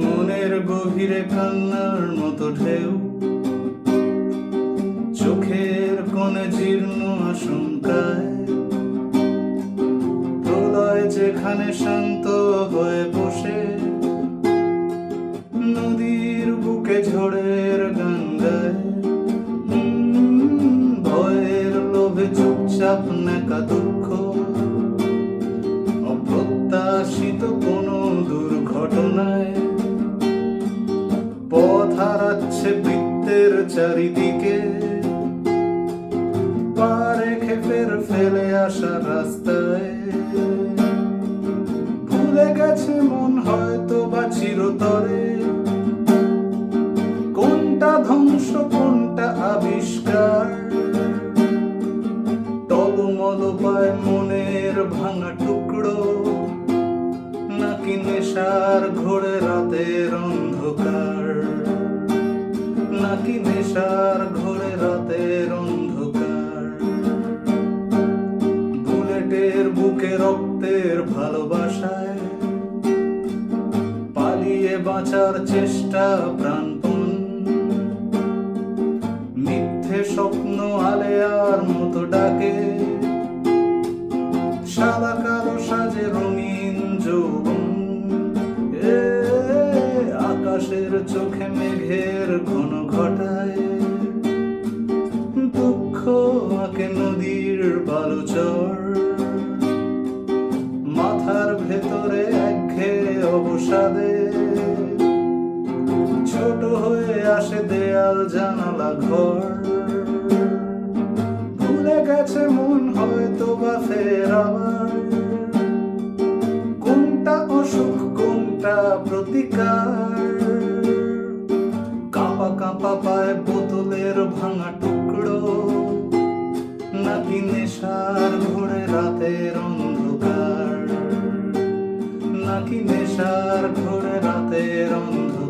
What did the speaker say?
মনের গভীরে কান্নার মতো ঢেউ, চোখের কোণে জীর্ণ আশঙ্কায়, প্রলয় যেখানে শান্ত হয়ে বসে, নদীর বুকে ঝড়ের গান গায়। ভয়ের লোভে চুপচাপ নেকা দুঃখ, অপ্রত্যাশিত কোনো দুর্ঘটনায় পথ হারাচ্ছে বৃত্তের চারিদিকে, পা রেখে ফেলে আসা রাস্তায়। ভুলে গেছে মন হয়তো বা চিরতরে, কোনটা ধ্বংস কোনটা আবিষ্কার। টলমল পায় মনের ভাঙা টুকরো, নাকি নেশার ঘোরে রাতের অন্ধকার, নাকি নেশার ঘোরে রাতের অন্ধকার। বুলেটের বুকে রক্তের ভালোবাসায় পালিয়ে বাঁচার চেষ্টা প্রাণপণ, মিথ্যে স্বপ্ন আলেয়ার মতো ডাকে, সাদা কালো সাজে রঙিন যৌবন। আকাশের চোখে মেঘের ঘন ঘটায়, দুঃখ আঁকে নদীর বালুচর। মাথার ভেতরে একঘেয়ে অবসাদে ছোট হয়ে আসে দেয়াল জানালা ঘর। ভুলে গেছে মন হয়তো বা ফের আবার, কোনটা অসুখ কোনটা প্রতিকার। কাঁপা কাঁপা পায় বোতলের ভাঙা টুকরো, নাকি নেশার ঘোরে রাতের অন্ধকার, নাকি নেশার ঘোরে রাতের অন্ধকার।